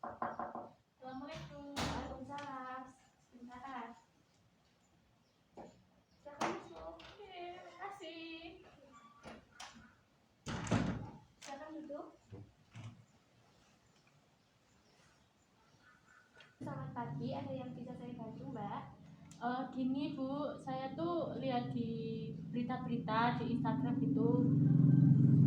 Assalamualaikum. Waalaikumsalam. Sebentar. Silakan masuk. Oke, makasih. Silakan duduk. Selamat pagi. Ada yang bisa saya bantu, Mbak? Gini Bu, saya tuh lihat di berita-berita di Instagram itu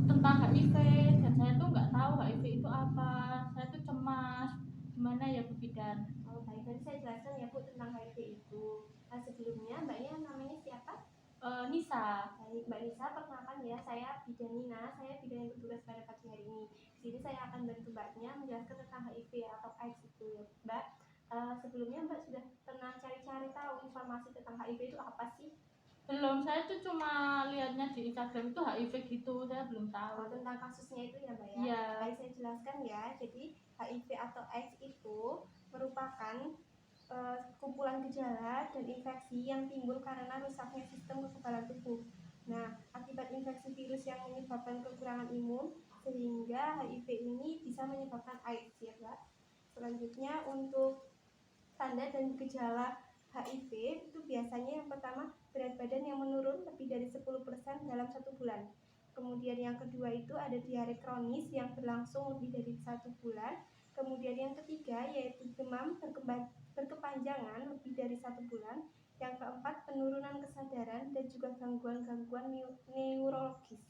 tentang HIV dan saya tuh nggak tahu HIV itu apa. Saya tuh cemas. Gimana ya Bu Bidan? Oh, baik. Nanti saya jelaskan ya, Bu, tentang HIV itu. Sebelumnya, Mbaknya namanya siapa? Nisa. Baik, Mbak Nisa, perkenalkan ya, saya Bidan Nina, saya bidan yang bertugas pada pagi hari ini. Di sini saya akan bantu Mbaknya menjelaskan tentang HIV atau AIDS itu ya, Mbak. Sebelumnya Mbak sudah pernah cari-cari tahu informasi tentang HIV itu apa sih? Belum, saya tuh cuma lihatnya di Instagram itu HIV gitu, saya belum tahu. Tentang kasusnya itu ya, Mbak ya? Iya. Baik, saya jelaskan ya. Jadi HIV atau AIDS itu merupakan kumpulan gejala dan infeksi yang timbul karena rusaknya sistem kekebalan tubuh. Nah, akibat infeksi virus yang menyebabkan kekurangan imun, sehingga HIV ini bisa menyebabkan AIDS ya, Mbak. Selanjutnya untuk tanda dan gejala HIV itu biasanya yang pertama berat badan yang menurun lebih dari 10% dalam 1 bulan. Kemudian yang kedua itu ada diare kronis yang berlangsung lebih dari 1 bulan. Kemudian yang ketiga yaitu demam berkepanjangan lebih dari 1 bulan. Yang keempat penurunan kesadaran dan juga gangguan-gangguan neurologis.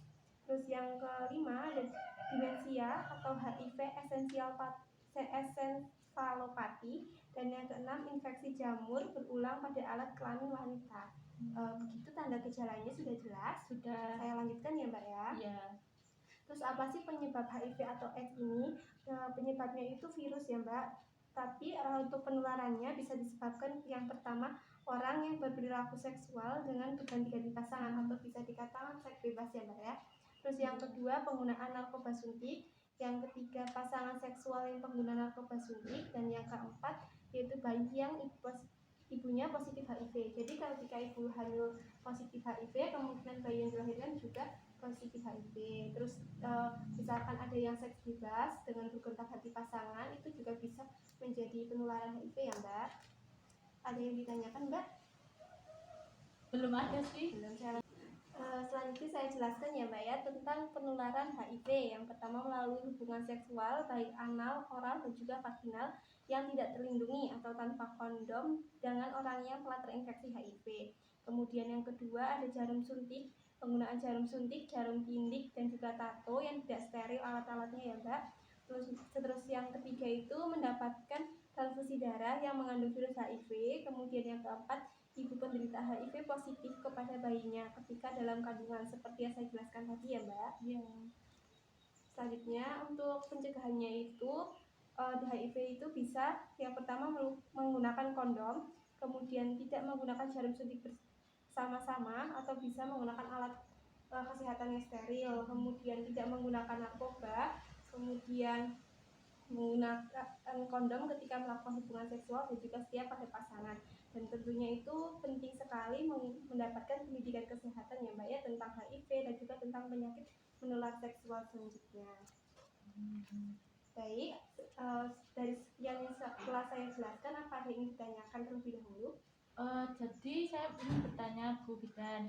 Terus yang kelima ada demensia atau HIV esensialopati. Dan yang keenam infeksi jamur berulang pada alat kelamin wanita. Begitu tanda gejalanya sudah jelas? Sudah. Saya lanjutkan ya, Mbak ya. Iya. Terus apa sih penyebab HIV atau AIDS ini? Penyebabnya itu virus ya, Mbak. Tapi untuk penularannya bisa disebabkan yang pertama orang yang berperilaku seksual dengan berganti-ganti pasangan atau bisa dikatakan seks bebas ya, Mbak ya. Terus yang kedua penggunaan narkoba suntik, yang ketiga pasangan seksual yang pengguna narkoba suntik, dan yang keempat yaitu bayi yang ibunya positif HIV. Jadi ketika ibu hamil positif HIV, kemungkinan bayi yang dilahirkan juga positif HIV. Terus misalkan ada yang seks bebas dengan bergonta-ganti pasangan, itu juga bisa menjadi penularan HIV ya, Mbak. Ada yang ditanyakan, Mbak? Belum ada sih. Belum. Selanjutnya saya jelaskan ya, Mbak ya, tentang penularan HIV. Yang pertama melalui hubungan seksual baik anal, oral dan juga vaginal yang tidak terlindungi atau tanpa kondom dengan orang yang telah terinfeksi HIV. Kemudian yang kedua ada jarum suntik, penggunaan jarum suntik, jarum tindik dan juga tato yang tidak steril alat-alatnya ya, Mbak. Terus yang ketiga itu mendapatkan transfusi darah yang mengandung virus HIV. Kemudian yang keempat ibu penderita HIV positif kepada bayinya ketika dalam kandungan seperti yang saya jelaskan tadi ya, Mbak. Iya. Selanjutnya untuk pencegahannya itu HIV itu bisa yang pertama menggunakan kondom, kemudian tidak menggunakan jarum suntik bersama-sama atau bisa menggunakan alat kesehatan yang steril, kemudian tidak menggunakan narkoba, kemudian menggunakan kondom ketika melakukan hubungan seksual dan juga setia pada pasangan. Dan tentunya itu penting sekali mendapatkan pendidikan kesehatan ya, Mbak ya, tentang HIV dan juga tentang penyakit menular seksual selanjutnya. Baik, dari sekian yang telah saya jelaskan, apa ada yang ditanyakan terlebih dahulu? Jadi saya ingin bertanya Bu Bidan,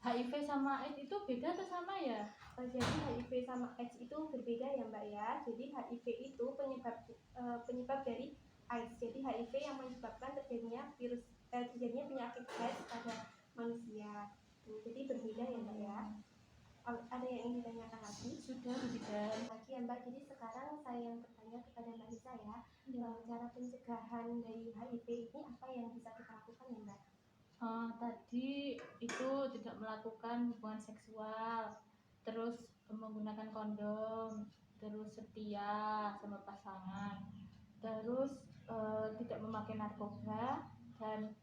HIV sama AIDS itu beda atau sama ya? Jadi HIV sama AIDS itu berbeda ya, Mbak ya. Jadi HIV itu penyebab dari AIDS. Jadi HIV yang menyebabkan terjadinya penyakit AIDS pada manusia. Jadi berbeda ya, Mbak ya. Ada yang ingin ditanyakan lagi? Sudah Bu Bidan. Lagi ya, Mbak. Jadi sekarang saya yang bertanya kepada Mbak Nisa ya. Cara pencegahan dari HIV ini apa yang bisa kita lakukan ya, Mbak? Tadi itu tidak melakukan hubungan seksual, terus menggunakan kondom, terus setia sama pasangan, terus tidak memakai narkoba dan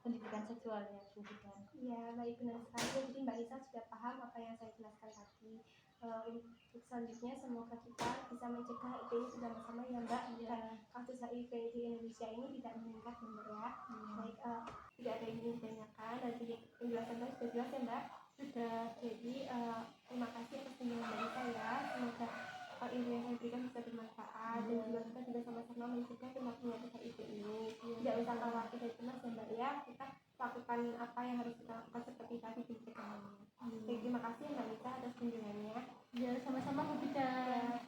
pendidikan seksualnya Bu Bidan. Ya, baik, benar sekali. Jadi Mbak Nisa sudah paham apa yang saya jelaskan tadi. Untuk selanjutnya semoga kita bisa mencegah HIV ini bersama-sama ya, Mbak. Iya. Kasus HIV di Indonesia ini tidak meningkat ya, Mbak ya. Baik, tidak ada yang ingin ditanyakan dan penjelasan tadi sudah jelas ya, Mbak. Sudah. Jadi terima kasih atas penjelasan Mbak Nisa ya. Semoga ilmu yang saya berikan bisa bermanfaat dan juga kita juga sama-sama mencegah penyakit HIV ini. Tidak usah khawatir dari Mas dan Mbak ya, kita lakukan apa yang harus kita lakukan seperti tadi di pertama. Terima kasih Mbak Nisa atas kunjungannya. Ya, sama-sama Bu Bidan.